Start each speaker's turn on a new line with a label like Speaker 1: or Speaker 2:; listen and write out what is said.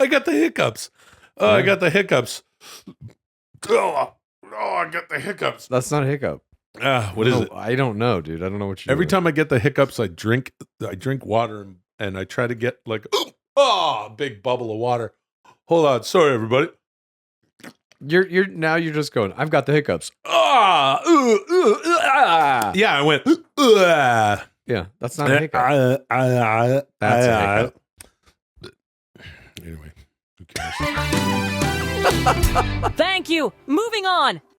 Speaker 1: I got the hiccups. Oh, I got the hiccups. Oh, I got the hiccups.
Speaker 2: That's not a hiccup.
Speaker 1: What is it?
Speaker 2: I don't know, dude. I don't know what you're
Speaker 1: Every
Speaker 2: doing.
Speaker 1: time I get the hiccups, I drink water and I try to get like a big bubble of water. Hold on, sorry everybody.
Speaker 2: You're just going, I've got the hiccups.
Speaker 1: Yeah, I went.
Speaker 2: Yeah, that's not a hiccup. That's a hiccup.
Speaker 1: Anyway, who cares?
Speaker 3: Thank you. Moving on.